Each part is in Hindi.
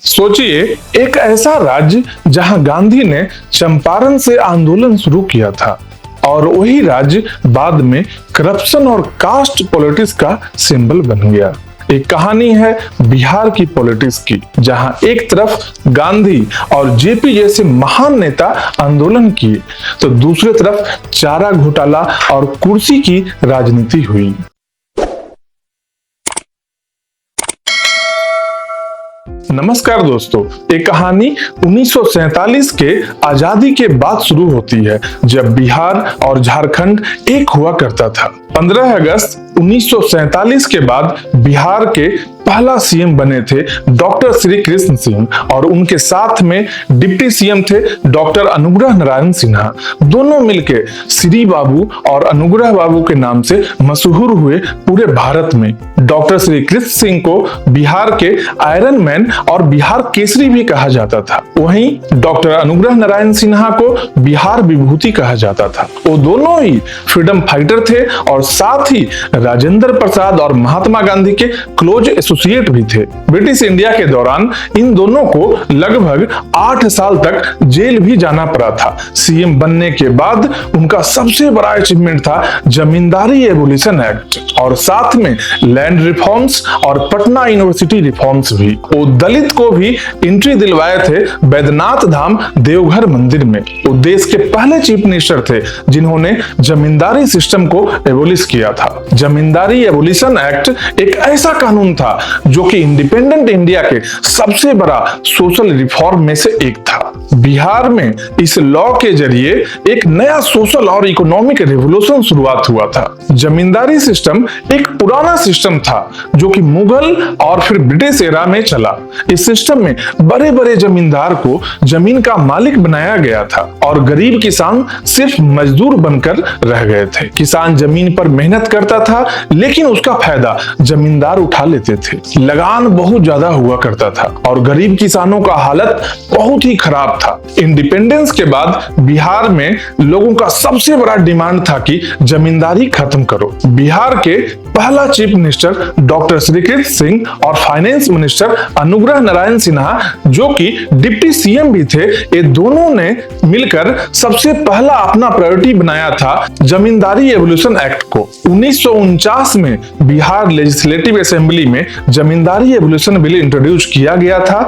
सोचिए, एक ऐसा राज्य जहां गांधी ने चंपारण से आंदोलन शुरू किया था और वही राज्य बाद में करप्शन और कास्ट पॉलिटिक्स का सिंबल बन गया। एक कहानी है बिहार की पॉलिटिक्स की, जहां एक तरफ गांधी और जेपी जैसे महान नेता आंदोलन किए तो दूसरी तरफ चारा घोटाला और कुर्सी की राजनीति हुई। नमस्कार दोस्तों, एक कहानी 1947 के आजादी के बाद शुरू होती है, जब बिहार और झारखंड एक हुआ करता था। 15 अगस्त 1947 के बाद बिहार के पहला सीएम बने थे डॉक्टर श्री कृष्ण सिंह और उनके साथ में डिप्टी सीएम थे डॉक्टर अनुग्रह नारायण सिन्हा। दोनों मिलकर श्री बाबू और अनुग्रह बाबू के नाम से मशहूर हुए पूरे भारत में। डॉक्टर श्री कृष्ण सिंह को बिहार के आयरन मैन और बिहार केसरी भी कहा जाता था। वहीं डॉक्टर अनुग्रह नारायण सिन्हा को बिहार विभूति कहा जाता था। वो दोनों ही फ्रीडम फाइटर थे और साथ ही राजेंद्र प्रसाद और महात्मा गांधी के क्लोज एसोसिएट भी थे। ब्रिटिश इंडिया के दौरान इन दोनों को लगभग 8 साल तक जेल भी जाना पड़ा था। सीएम बनने के बाद उनका सबसे बड़ा अचीवमेंट था जमींदारी एबोलिशन एक्ट और साथ में लैंड रिफॉर्म्स और पटना यूनिवर्सिटी रिफॉर्म्स भी। वो दलित को भी एंट्री दिलवाए थे बैद्यनाथ धाम देवघर मंदिर में। वो देश के पहले चीफ मिनिस्टर थे जिन्होंने जमींदारी सिस्टम को एबोलिश किया था। जमींदारी एबोलिशन एक्ट एक ऐसा कानून था जो कि इंडिपेंडेंट इंडिया के सबसे बड़ा सोशल रिफॉर्म में से एक था। बिहार में इस लॉ के जरिए एक नया सोशल और इकोनॉमिक रिवॉल्यूशन शुरुआत हुआ था। जमींदारी सिस्टम एक पुराना सिस्टम था जो कि मुगल और फिर ब्रिटिश एरा में चला। इस सिस्टम में बड़े बड़े जमींदार को जमीन का मालिक बनाया गया था और गरीब किसान सिर्फ मजदूर बनकर रह गए थे। किसान जमीन पर मेहनत करता था लेकिन उसका फायदा जमींदार उठा लेते थे। लगान बहुत ज्यादा हुआ करता था और गरीब किसानों का हालत बहुत ही खराब था। इंडिपेंडेंस के बाद बिहार में लोगों का सबसे बड़ा डिमांड था कि जमींदारी खत्म करो। बिहार के पहला chief minister doctor Shri Krishna Singh और फाइनेंस मिनिस्टर अनुग्रह नारायण सिन्हा, जो कि डिप्टी सीएम भी थे, ये दोनों ने मिलकर सबसे पहला अपना प्रायोरिटी बनाया था जमींदारी एवोल्यूशन एक्ट को। 1949 में बिहार लेजिस्लेटिव असेंबली में जमींदारी एवोल्यूशन बिल इंट्रोड्यूस किया गया था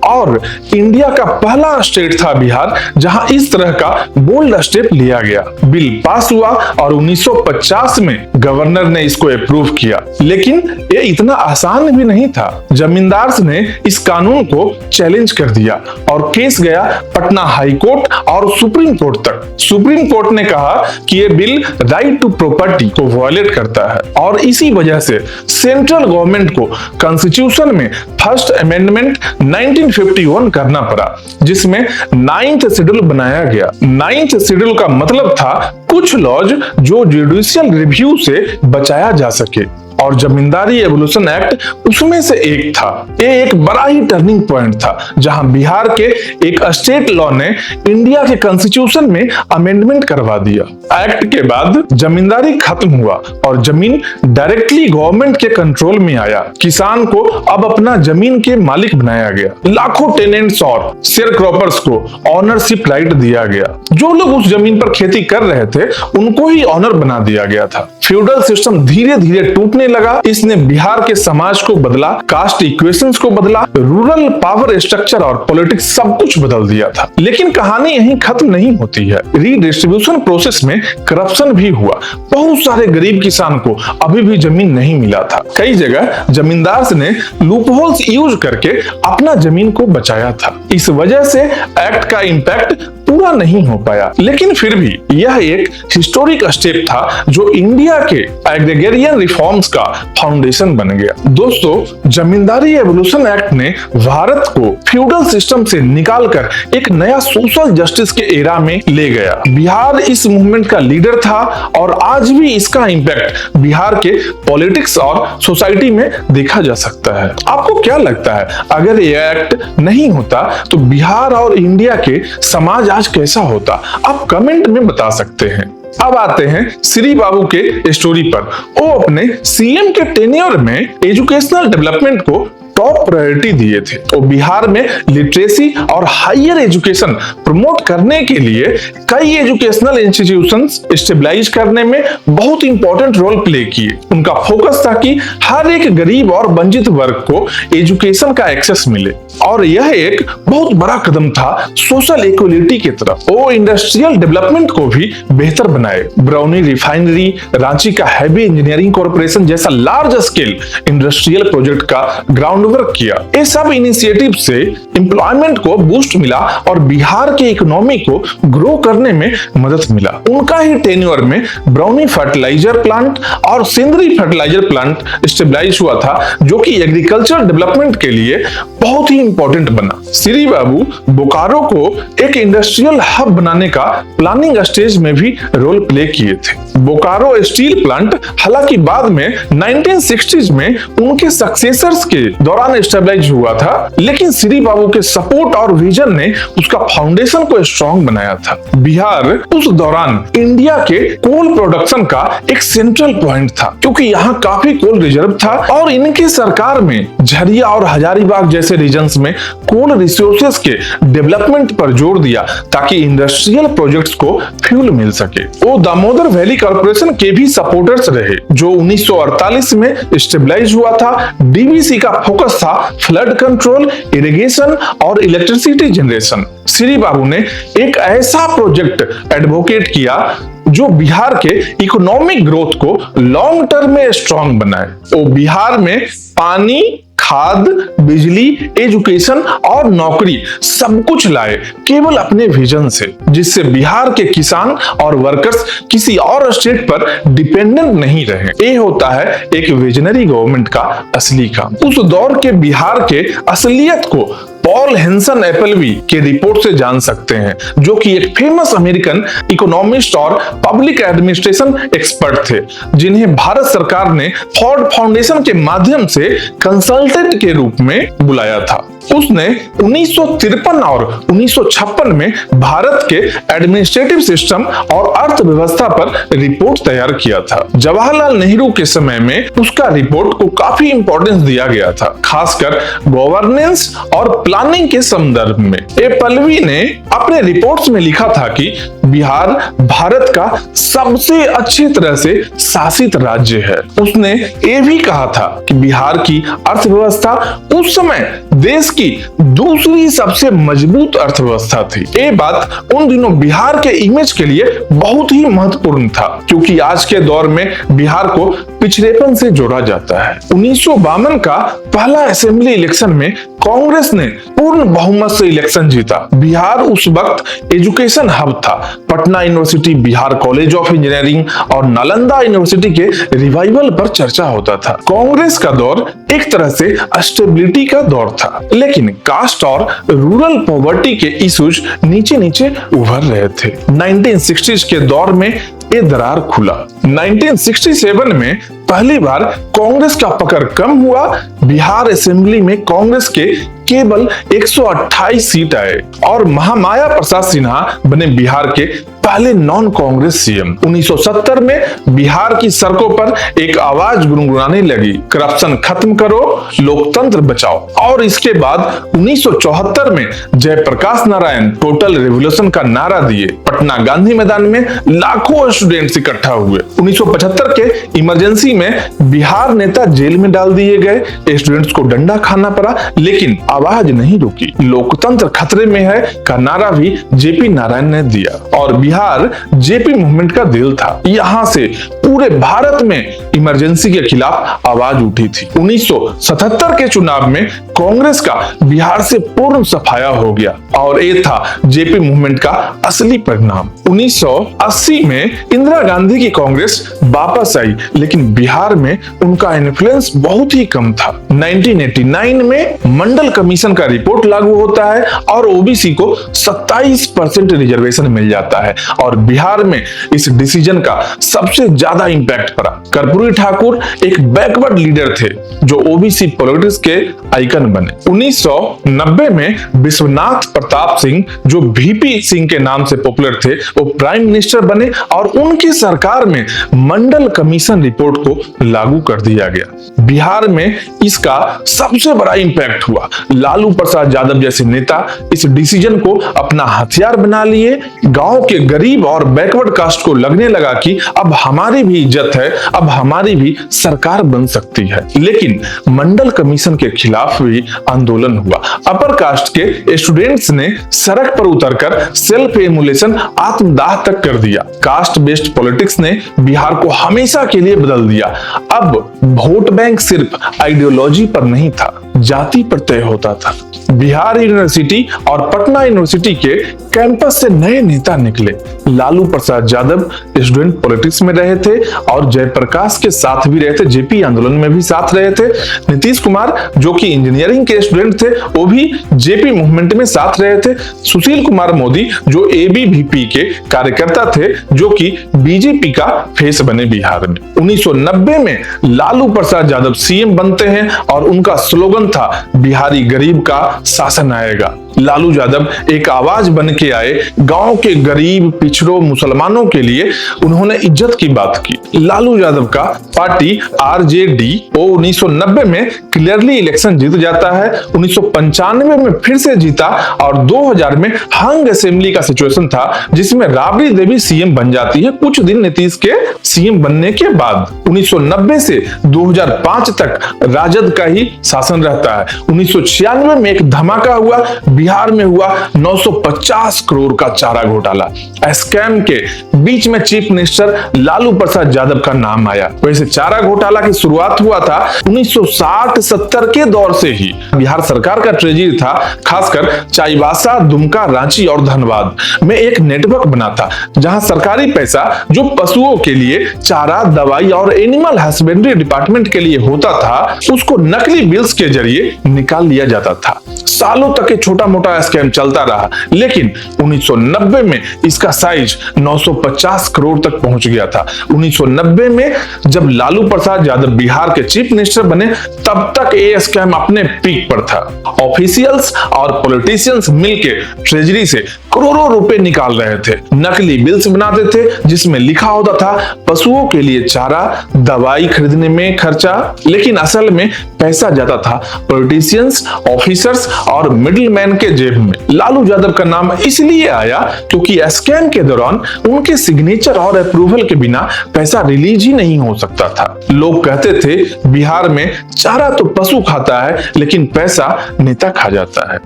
और इंडिया का पहला स्टेट था बिहार जहां इस तरह का बोल्ड स्टेप लिया गया। बिल पास हुआ और 1950 में गवर्नर ने इसको अप्रूव किया, लेकिन ये इतना आसान भी नहीं था। जमींदार ने इस कानून को चैलेंज कर दिया और केस गया पटना हाई कोर्ट और सुप्रीम कोर्ट तक। सुप्रीम कोर्ट ने कहा कि ये बिल राइट टू प्रॉपर्टी को वायलेट करता है और इसी वजह से सेंट्रल गवर्नमेंट को कॉन्स्टिट्यूशन में फर्स्ट अमेंडमेंट 1951 करना पड़ा, जिसमें 9th शेड्यूल बनाया गया। 9th शेड्यूल का मतलब था कुछ लॉज जो जुडिशियल रिव्यू से बचाया जा सके और जमींदारी एवोल्यूशन एक्ट उसमें से एक था। ये एक बड़ा ही टर्निंग पॉइंट था जहां बिहार के एक स्टेट लॉ ने इंडिया के कॉन्स्टिट्यूशन में अमेंडमेंट करवा दिया। एक्ट के बाद जमींदारी खत्म हुआ और जमीन डायरेक्टली गवर्नमेंट के कंट्रोल में आया। किसान को अब अपना जमीन के मालिक बनाया गया। लाखों टेनेंट्स और शेयर क्रॉपर्स को ऑनरशिप राइट दिया गया। जो लोग उस जमीन पर खेती कर रहे थे उनको ही ऑनर बना दिया गया था। फ्यूडल सिस्टम धीरे धीरे टूटने लगा। इसने बिहार के समाज को बदला, कास्ट इक्वेशंस को बदला, रूरल पावर स्ट्रक्चर और पॉलिटिक्स सब कुछ बदल दिया था। लेकिन कहानी यहीं खत्म नहीं होती है। रीडिस्ट्रीब्यूशन प्रोसेस में करप्शन भी हुआ। बहुत सारे गरीब किसान को अभी भी जमीन नहीं मिला था। कई जगह जमींदार ने लूपहोल्स यूज करके अपना जमीन को बचाया था। इस वजह से एक्ट का इम्पैक्ट पूरा नहीं हो पाया, लेकिन फिर भी यह एक हिस्टोरिक स्टेप था जो इंडिया के एग्रीगेरियन रिफॉर्म्स का फाउंडेशन बन गया। दोस्तों, जमींदारी एवोल्यूशन एक्ट ने भारत को फ्यूडल सिस्टम से निकालकर एक नया सोशल जस्टिस के एरा में ले गया। बिहार इस मूवमेंट का लीडर था और आज भी इसका इंपैक्ट बिहार के पॉलिटिक्स और सोसाइटी में देखा जा सकता है। आपको क्या लगता है, अगर यह एक्ट नहीं होता तो बिहार और इंडिया के समाज आज कैसा होता? आप कमेंट में बता सकते हैं। अब आते हैं श्री बाबू के स्टोरी पर। वो अपने सीएम के टेन्योर में एजुकेशनल डेवलपमेंट को टॉप टॉप प्रायोरिटी दिए थे। तो बिहार में लिटरेसी और हायर एजुकेशन प्रमोट करने के लिए कई एजुकेशनल इंस्टीट्यूशंस स्टेबलाइज करने में बहुत इंपॉर्टेंट रोल प्ले किए। उनका फोकस था कि हर एक गरीब और वंचित वर्ग को एजुकेशन का एक्सेस मिले, और यह एक बहुत बड़ा कदम था सोशल इक्वलिटी की तरफ। वो इंडस्ट्रियल डेवलपमेंट को भी बेहतर बनाए। बरौनी रिफाइनरी, रांची का हैवी इंजीनियरिंग कॉर्पोरेशन जैसा लार्ज स्केल इंडस्ट्रियल प्रोजेक्ट का ग्राउंड वर्क किया। ये सब इनिशिएटिव से एम्प्लॉयमेंट को बूस्ट मिला और बिहार के इकोनॉमी को ग्रो करने में मदद मिला। उनका ही टेन्योर में बरौनी फर्टिलाइजर प्लांट और सिंदरी फर्टिलाइजर प्लांट स्टेबलाइज हुआ था, जो कि एग्रीकल्चर डेवलपमेंट के लिए बहुत ही इंपॉर्टेंट बना। श्री बाबू बोकारो को एक इंडस्ट्रियल हब बनाने का प्लानिंग स्टेज में भी रोल प्ले किए थे। बोकारो स्टील प्लांट हालांकि बाद में 1960s में उनके सक्सेसर्स के दौरान स्टेबलाइज हुआ था, लेकिन श्री बाबू के सपोर्ट और विजन ने उसका फाउंडेशन को स्ट्रॉन्ग बनाया था। बिहार उस दौरान इंडिया के कोल प्रोडक्शन का एक सेंट्रल पॉइंट था, क्योंकि यहाँ काफी कोल रिजर्व था और इनकी सरकार में झरिया और हजारीबाग जैसे रीजन्स में कोल रिसोर्सेज के डेवलपमेंट पर जोर दिया ताकि इंडस्ट्रियल प्रोजेक्ट्स को फ्यूल मिल सके। वो दामोदर वैली कॉर्पोरेशन के भी सपोर्टर्स रहे, जो 1948 में स्टेबलाइज हुआ था। डीवीसी का फोकस था फ्लड कंट्रोल, इरिगेशन और इलेक्ट्रिसिटी जनरेशन। श्री बाबू ने एक ऐसा प्रोजेक्ट एडवोकेट किया जो बिहार के इकोनॉमिक ग्रोथ को लॉन्ग टर्म में स्ट्रॉन्ग बनाए। वो बिहार में पानी, खाद, बिजली, एजुकेशन और नौकरी सब कुछ लाए केवल अपने विजन से, जिससे बिहार के किसान और वर्कर्स किसी और स्टेट पर डिपेंडेंट नहीं रहे। ये होता है एक विजनरी गवर्नमेंट का असली काम। उस दौर के बिहार के असलियत को पॉल हेंसन एपलवी के रिपोर्ट से जान सकते हैं, जो कि एक फेमस अमेरिकन इकोनॉमिस्ट और पब्लिक एडमिनिस्ट्रेशन एक्सपर्ट थे, जिन्हें भारत सरकार ने फोर्ड फाउंडेशन के माध्यम से कंसल्टेंट के रूप में बुलाया था। उसने 1953 और 1956 में भारत के एडमिनिस्ट्रेटिव सिस्टम और अर्थव्यवस्था पर रिपोर्ट तैयार किया था। जवाहरलाल नेहरू के समय में उसका रिपोर्ट को काफी इंपॉर्टेंस दिया गया था, खासकर गवर्नेंस और प्लानिंग के संदर्भ में। एपलवी ने अपने रिपोर्ट्स में लिखा था कि बिहार भारत का सबसे अच्छी तरह से शासित राज्य है। उसने ये भी कहा था कि बिहार की अर्थव्यवस्था उस समय देश की दूसरी सबसे मजबूत अर्थव्यवस्था थी। ये बात उन दिनों बिहार के इमेज के लिए बहुत ही महत्वपूर्ण था, क्योंकि आज के दौर में बिहार को पिछड़ेपन से जोड़ा जाता है। 1952 का पहला असेंबली इलेक्शन में कांग्रेस ने पूर्ण बहुमत से इलेक्शन जीता। बिहार उस वक्त एजुकेशन हब था। Patna university, Bihar college of engineering और नालंदा यूनिवर्सिटी के रिवाइवल पर चर्चा होता था। कांग्रेस का दौर एक तरह से स्टेबिलिटी का दौर था, लेकिन कास्ट और रूरल पॉवर्टी के इश्यूज नीचे नीचे उभर रहे थे। 1960s के दौर में ये दरार खुला। 1967 में पहली बार कांग्रेस का पकड़ कम हुआ। बिहार असेंबली में कांग्रेस के केवल 128 सीट आए और महामाया प्रसाद सिन्हा बने बिहार के पहले नॉन कांग्रेस सीएम। 1970 में बिहार की सड़कों पर एक आवाज गुनगुनाने लगी, करप्शन खत्म करो, लोकतंत्र बचाओ। और इसके बाद 1974 में जयप्रकाश नारायण टोटल रेवोल्यूशन का नारा दिए। पटना गांधी मैदान में लाखों स्टूडेंट्स इकट्ठा हुए। 1975 के इमरजेंसी में बिहार नेता जेल में डाल दिए गए। स्टूडेंट्स को डंडा खाना पड़ा, लेकिन आवाज नहीं रुकी। लोकतंत्र खतरे में है का नारा भी जेपी नारायण ने दिया और बिहार जेपी मूवमेंट का दिल था। यहाँ से पूरे भारत में इमरजेंसी के खिलाफ आवाज उठी थी। 1977 के चुनाव में कांग्रेस का बिहार से पूर्ण सफाया हो गया और ये था जेपी मूवमेंट का असली परिणाम। 1980 में इंदिरा गांधी की कांग्रेस वापस आई, लेकिन बिहार में उनका इन्फ्लुएंस बहुत ही कम था। 1989 में मंडल कमीशन का रिपोर्ट लागू होता है और ओबीसी को 27% रिजर्वेशन मिल जाता है और बिहार में इस डिसीजन का सबसे ज्यादा इंपैक्ट पड़ा। कर्पूरी कर्पूरी ठाकुर एक बैकवर्ड लीडर थे जो ओबीसी पॉलिटिक्स के आइकन बने। 1990 में विश्वनाथ प्रताप सिंह जो वीपी सिंह के नाम से पॉपुलर थे वो प्राइम मिनिस्टर बने और उनकी सरकार में मंडल कमीशन रिपोर्ट को लागू कर दिया गया। बिहार में इसका सबसे बड़ा इंपैक्ट हुआ। लालू प्रसाद यादव जैसे नेता इस डिसीजन को अपना हथियार बना लिए। गांव के गरीब और बैकवर्ड कास्ट को लगने लगा कि अब हमारी भी इज्जत है, अब हमारी भी सरकार बन सकती है। लेकिन मंडल कमीशन के खिलाफ भी आंदोलन हुआ। अपर कास्ट के स्टूडेंट्स ने सड़क पर उतरकर सेल्फ एमुलेशन आत्मदाह तक कर दिया। कास्ट बेस्ड पॉलिटिक्स ने बिहार को हमेशा के लिए बदल दिया। अब वोट बैंक सिर्फ आइडियोलॉजी पर नहीं था, जाति पर तय होता था। बिहार यूनिवर्सिटी और पटना यूनिवर्सिटी के कैंपस से नए नेता निकले। लालू प्रसाद यादव स्टूडेंट पॉलिटिक्स में रहे थे और जयप्रकाश के साथ भी रहे थे, जेपी आंदोलन में भी साथ रहे थे। नीतीश कुमार जो कि इंजीनियरिंग के स्टूडेंट थे वो भी जेपी मूवमेंट में साथ रहे थे। सुशील कुमार मोदी जो एबीवीपी के कार्यकर्ता थे जो कि बीजेपी का फेस बने बिहार में। 1990 में लालू प्रसाद यादव सीएम बनते हैं और उनका स्लोगन था बिहारी गरीब का शासन आएगा। लालू यादव एक आवाज बन के आए। गांव के गरीब पिछड़ों मुसलमानों के लिए उन्होंने इज्जत की बात की। लालू यादव का पार्टी आरजेडी 1990 में क्लियरली इलेक्शन जीत जाता है। 1995 में फिर से जीता और 2000 में हंग असेंबली का सिचुएशन था जिसमें राबड़ी देवी सीएम बन जाती है कुछ दिन नीतीश के सीएम बनने के बाद। 1990 से 2005 तक राजद का ही शासन रहता है। 1996 में एक धमाका हुआ, बिहार में हुआ 950 करोड़ का चारा घोटाला। स्कैम के बीच में चीफ मिनिस्टर लालू प्रसाद यादव का नाम आया। वैसे चारा घोटाला की शुरुआत हुआ था 1960-70 के दौर से ही। बिहार सरकार का ट्रेजरी था, खासकर चाईबासा, दुमका, रांची और धनबाद में एक नेटवर्क बना था जहां सरकारी पैसा जो पशुओं के लिए चारा, दवाई और एनिमल हस्बेंड्री डिपार्टमेंट के लिए होता था उसको नकली बिल्स के जरिए निकाल लिया जाता था। सालों तक छोटा मोटा स्कैम चलता रहा, लेकिन 1990 में इसका साइज 950 करोड़ तक पहुंच गया था। 1990 में जब लालू प्रसाद यादव बिहार के चीफ मिनिस्टर बने तब तक ये स्कैम अपने पीक पर था। ऑफिशियल्स और पॉलिटिशियंस मिलकर ट्रेजरी से करोड़ों रुपए निकाल रहे थे। नकली बिल्स बनाते थे जिसमें लिखा होता था पशुओं के लिए चारा, दवाई खरीदने में खर्चा, लेकिन असल में पैसा जाता था पॉलिटिशियंस, ऑफिसर्स और मिडिलमैन के जेब में। लालू यादव का नाम इसलिए आया क्योंकि स्कैम के दौरान उनके सिग्नेचर और अप्रूवल के बिना पैसा रिलीज ही नहीं हो सकता था। लोग कहते थे बिहार में चारा तो पशु खाता है लेकिन पैसा नेता खा जाता है।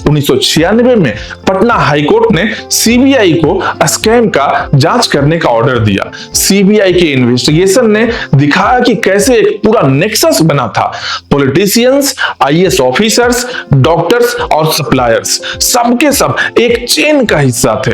1996 में पटना हाईकोर्ट ने सीबीआई को स्कैम का जांच करने का ऑर्डर दिया। सीबीआई के इन्वेस्टिगेशन ने दिखाया कि कैसे एक पूरा नेक्सस बना था। पॉलिटिशियंस, आईएएस ऑफिसर्स, डॉक्टर्स और सप्लायर्स सबके सब एक चेन का हिस्सा थे।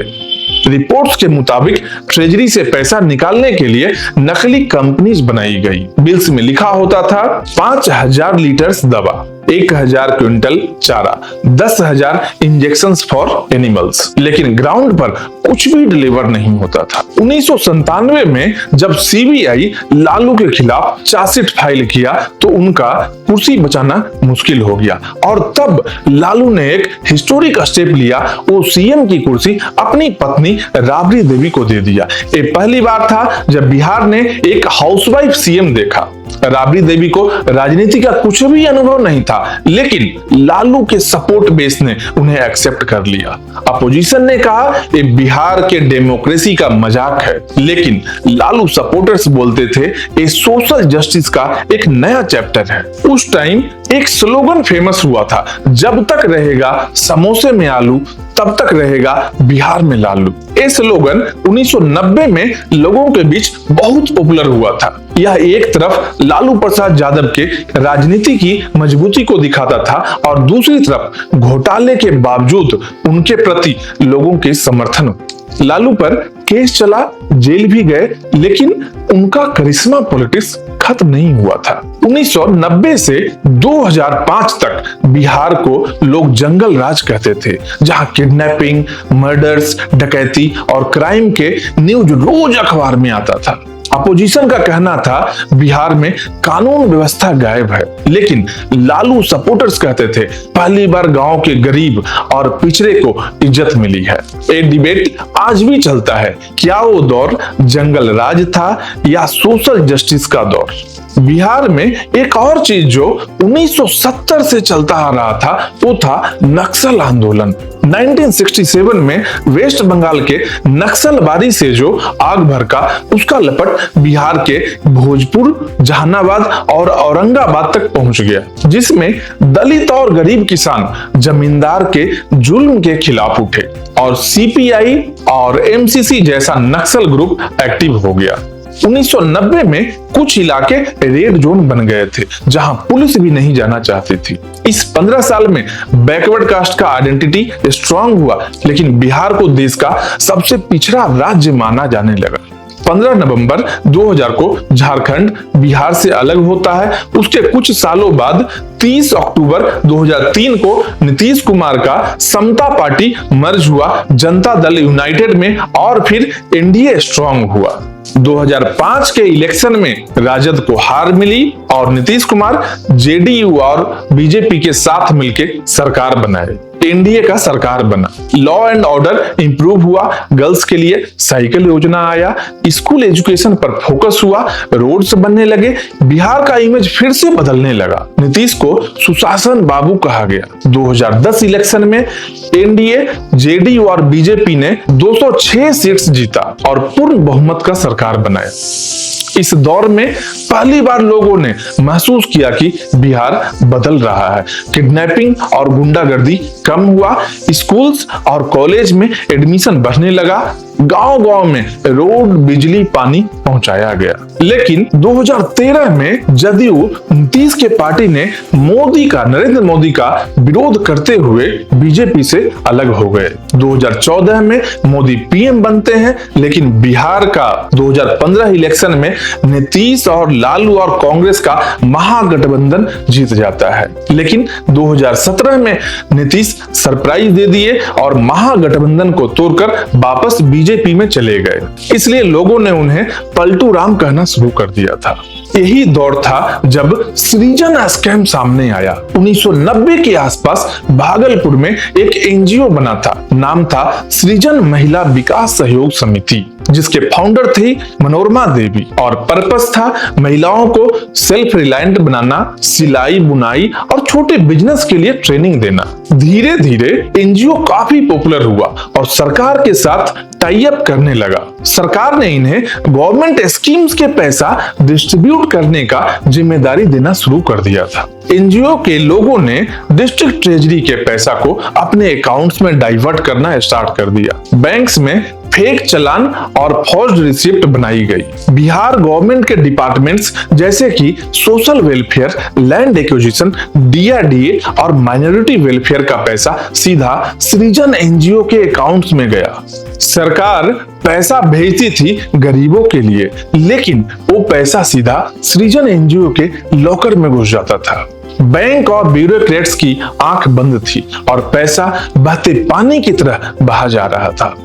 रिपोर्ट्स के मुताबिक ट्रेजरी से पैसा निकालने के लिए नकली कंपनीज बनाई गई। बिल्स में लिखा होता था 5000 लीटर्स दवा, 1000 क्विंटल चारा, 10,000 इंजेक्शंस फॉर एनिमल्स, लेकिन ग्राउंड पर कुछ भी डिलीवर नहीं होता था। 1997 में जब सीबीआई लालू के खिलाफ चार्जशीट फाइल किया तो उनका कुर्सी बचाना मुश्किल हो गया और तब लालू ने एक हिस्टोरिक स्टेप लिया। वो सीएम की कुर्सी अपनी पत्नी राबड़ी देवी को दे दिया। ये पहली बार था जब बिहार ने एक हाउसवाइफ सीएम देखा। राबड़ी देवी को राजनीति का कुछ भी अनुभव नहीं था, लेकिन लालू के सपोर्ट बेस ने उन्हें एक्सेप्ट कर लिया। अपोजिशन ने कहा ये बिहार के डेमोक्रेसी का मजाक है, लेकिन लालू सपोर्टर्स बोलते थे ये सोशल जस्टिस का एक नया चैप्टर है। उस टाइम एक स्लोगन फेमस हुआ था, जब तक रहेगा समोसे में आलू तब तक रहेगा बिहार में लालू। ये स्लोगन 1990 में लोगों के बीच बहुत पॉपुलर हुआ था। यह एक तरफ लालू प्रसाद यादव के राजनीति की मजबूती को दिखाता था और दूसरी तरफ घोटाले के बावजूद उनके प्रति लोगों के समर्थन। लालू पर केस चला, जेल भी गए, लेकिन उनका करिश्मा पॉलिटिक्स खत्म नहीं हुआ था। 1990 से 2005 तक बिहार को लोग जंगल राज कहते थे, जहां किडनैपिंग, मर्डर्स, डकैती और क्राइम के न्यूज रोज अखबार में आता था। अपोजिशन का कहना था बिहार में कानून व्यवस्था गायब है, लेकिन लालू सपोर्टर्स कहते थे पहली बार गांव के गरीब और पिछड़े को इज्जत मिली है। ये डिबेट आज भी चलता है, क्या वो दौर जंगल राज था या सोशल जस्टिस का दौर। बिहार में एक और चीज जो 1970 से चलता आ रहा था वो था नक्सल आंदोलन। 1967 में वेस्ट बंगाल के नक्सलवादी से जो आग भड़का उसका लपट बिहार के भोजपुर, जहानाबाद और औरंगाबाद तक पहुंच गया, जिसमें दलित और गरीब किसान जमींदार के जुल्म के खिलाफ उठे और सीपीआई और एमसीसी जैसा नक्सल ग्रुप एक्टिव हो गया। 1990 में कुछ इलाके रेड जोन बन गए थे जहां पुलिस भी नहीं जाना चाहती थी। इस 15 साल में बैकवर्ड कास्ट का आइडेंटिटी स्ट्रांग हुआ, लेकिन बिहार को देश का सबसे पिछड़ा राज्य माना जाने लगा। 15 नवंबर 2000 को झारखंड बिहार से अलग होता है। उसके कुछ सालों बाद 30 अक्टूबर 2003 को नीतीश कुमार का समता पार्टी मर्ज हुआ जनता दल यूनाइटेड में और फिर एनडीए स्ट्रांग हुआ। 2005 के इलेक्शन में राजद को हार मिली और नीतीश कुमार जेडीयू और बीजेपी के साथ मिलकर सरकार बनाए। एनडीए का सरकार बना, लॉ एंड ऑर्डर इंप्रूव हुआ, गर्ल्स के लिए साइकिल योजना आया, स्कूल एजुकेशन पर फोकस हुआ, रोड्स बनने लगे, बिहार का इमेज फिर से बदलने लगा। नीतीश को सुशासन बाबू कहा गया। 2010 इलेक्शन में एनडीए, जेडीयू और बीजेपी ने 206 सीट्स जीता और पूर्ण बहुमत का सरकार बनाया। इस दौर में पहली बार लोगों ने महसूस किया कि बिहार बदल रहा है। किडनैपिंग और गुंडागर्दी कम हुआ, स्कूल्स और कॉलेज में एडमिशन बढ़ने लगा, गांव-गांव में रोड, बिजली, पानी पहुंचाया गया। लेकिन 2013 में जदयू नीतीश के पार्टी ने नरेंद्र मोदी का विरोध करते हुए बीजेपी से अलग हो गए। 2014 में मोदी पीएम बनते हैं, लेकिन बिहार का 2015 इलेक्शन में नीतीश और लालू और कांग्रेस का महागठबंधन जीत जाता है। लेकिन 2017 में नीतीश सरप्राइज दे दिए और महागठबंधन को तोड़कर वापस बीजेपी में चले गए। इसलिए लोगों ने उन्हें पलटू राम कहना शुरू कर दिया था। यही दौर था जब सृजन स्कैम सामने आया। 1990 के आसपास भागलपुर में एक एनजीओ बना था, नाम था सृजन महिला विकास सहयोग समिति, जिसके फाउंडर थी मनोरमा देवी और पर्पस था महिलाओं को सेल्फ रिलायंट बनाना, सिलाई बुनाई और छोटे बिजनेस के लिए ट्रेनिंग देना। धीरे धीरे एनजीओ काफी पॉपुलर हुआ और सरकार के साथ टाई अप करने लगा। सरकार ने इन्हें गवर्नमेंट स्कीम्स के पैसा डिस्ट्रीब्यूट करने का जिम्मेदारी देना शुरू कर दिया था। एनजीओ के लोगों ने डिस्ट्रिक्ट ट्रेजरी के पैसा को अपने अकाउंट्स में डाइवर्ट करना स्टार्ट कर दिया। बैंक्स में फेक चालान और फॉर्ज्ड रिसिप्ट बनाई गई। बिहार गवर्नमेंट के डिपार्टमेंट्स जैसे कि social welfare, land acquisition, DRDA और माइनॉरिटी वेलफेयर का पैसा सीधा सृजन एनजीओ के अकाउंट्स में गया। सरकार पैसा भेजती थी गरीबों के लिए, लेकिन वो पैसा सीधा सृजन एनजीओ के लॉकर में घुस जाता था। बैंक और ब्यूरोक्रेट्स की आंख बंद थी और पैसा बहते पानी की तरह बहा जा रहा था।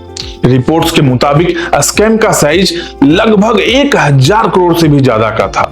रिपोर्ट्स के मुताबिक स्कैम का साइज लगभग 1000 करोड़ से भी ज्यादा का था।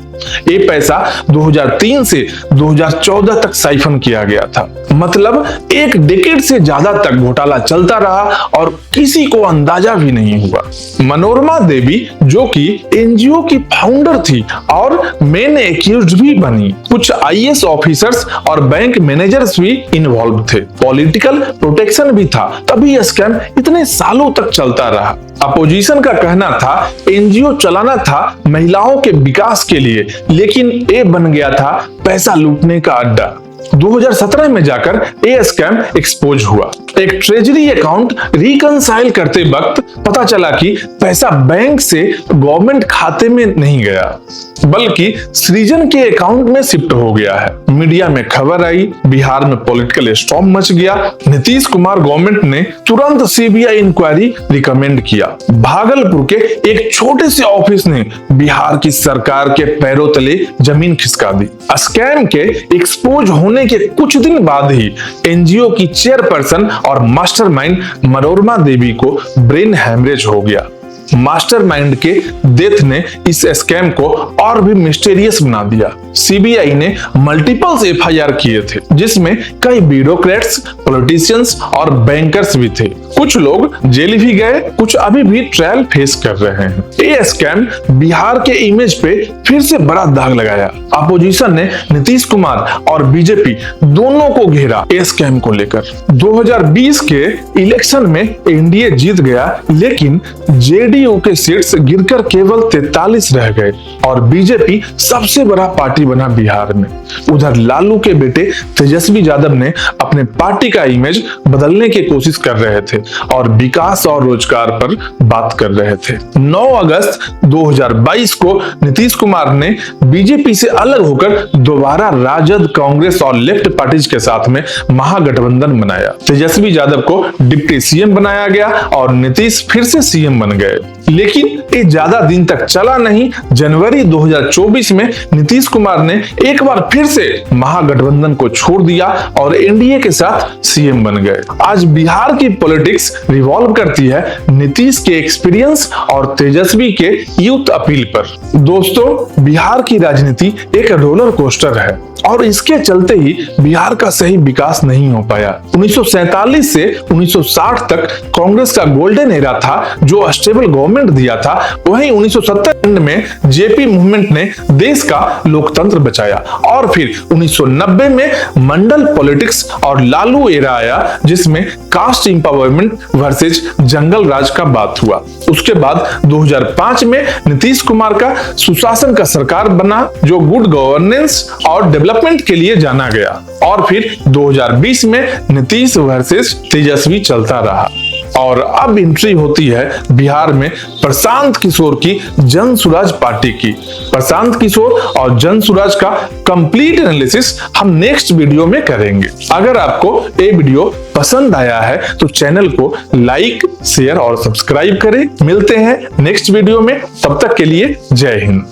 ये पैसा 2003 से 2014 तक साइफन किया गया था। मतलब एक डेकेड से ज्यादा तक घोटाला चलता रहा और किसी को अंदाजा भी नहीं हुआ। मनोरमा देवी, जो कि एनजीओ की फाउंडर थी और मेन एक्यूज्ड भी बनी, कुछ आईएएस ऑफिसर्स और बैंक मैनेजर्स भी इन्वॉल्व थे। पॉलिटिकल प्रोटेक्शन भी था, तभी स्कैम इतने सालों तक चलता रहा। अपोजिशन का कहना था एनजीओ चलाना था महिलाओं के विकास के लिए, लेकिन ये बन गया था पैसा लूटने का अड्डा। 2017 में जाकर ये स्कैम एक्सपोज हुआ। एक ट्रेजरी अकाउंट रिकंसाइल करते वक्त पता चला कि पैसा बैंक से गवर्नमेंट खाते में नहीं गया, बल्कि सृजन के अकाउंट में शिफ्ट हो गया है। मीडिया में खबर आई, बिहार में पॉलिटिकल स्टॉर्म मच गया। नीतीश कुमार गवर्नमेंट ने तुरंत सीबीआई इंक्वायरी रिकमेंड किया। भागलपुर के एक छोटे से ऑफिस ने बिहार की सरकार के पैरों तले जमीन खिसका दी। स्कैम के एक्सपोज होने के कुछ दिन बाद ही एनजीओ की चेयरपर्सन और मास्टरमाइंड मनोरमा देवी को ब्रेन हैमरेज हो गया। मास्टरमाइंड के डेथ ने इस स्कैम को और भी मिस्टीरियस बना दिया। सीबीआई ने मल्टीपल एफआईआर किए थे, जिसमें कई ब्यूरोक्रेट्स, पॉलिटिशियंस और बैंकर्स भी थे। कुछ लोग जेल भी गए, कुछ अभी भी ट्रायल फेस कर रहे हैं। ये स्कैम बिहार के इमेज पे फिर से बड़ा दाग लगाया। अपोजिशन ने नीतीश कुमार और बीजेपी दोनों को घेरा इस स्कैम को लेकर। 2020 के इलेक्शन में एनडीए जीत गया, लेकिन जेडीयू के सीट्स गिरकर केवल 43 रह गए और बीजेपी सबसे बड़ा पार्टी बना बिहार में। उधर लालू के बेटे तेजस्वी यादव ने अपने पार्टी का इमेज बदलने की कोशिश कर रहे थे और विकास और रोजगार पर बात कर रहे थे। 9 अगस्त 2022 को नीतीश कुमार ने बीजेपी से अलग होकर दोबारा राजद, कांग्रेस और लेफ्ट पार्टीज के साथ में महागठबंधन बनाया। तेजस्वी यादव को डिप्टी सीएम बनाया गया और नीतीश फिर से सीएम बन गए। लेकिन ये ज्यादा दिन तक चला नहीं। जनवरी 2024 में नीतीश कुमार ने एक बार फिर से महागठबंधन को छोड़ दिया और एनडीए के साथ सीएम बन गए। आज बिहार की पॉलिटिक्स रिवॉल्व करती है नीतीश के एक्सपीरियंस और तेजस्वी के यूथ अपील पर। दोस्तों, बिहार की राजनीति एक रोलर कोस्टर है और इसके चलते ही बिहार का सही विकास नहीं हो पाया। 1947 से 1960 तक कांग्रेस का गोल्डन एरा था, जो स्टेबल गवर्नमेंट दिया था। वहीं 1970 में जेपी मूवमेंट ने देश का लोकतंत्र बचाया और फिर 1990 में मंडल पॉलिटिक्स और लालू एरा आया, जिसमें कास्ट इंपावरमेंट वर्सेस जंगल राज का बात हुआ। उसके बाद 2005 में नीतीश कुमार का सुशासन का सरकार बना, जो गुड गवर्नेंस और डेवलपमेंट के लिए जाना गया। और फिर 2020 में नीतीश वर्सेस तेजस्वी चलता रहा और अब एंट्री होती है बिहार में प्रशांत किशोर की जन सुराज पार्टी की। प्रशांत किशोर और जन सुराज का कंप्लीट एनालिसिस हम नेक्स्ट वीडियो में करेंगे। अगर आपको ये वीडियो पसंद आया है तो चैनल को लाइक, शेयर और सब्सक्राइब करें। मिलते हैं नेक्स्ट वीडियो में, तब तक के लिए जय हिंद।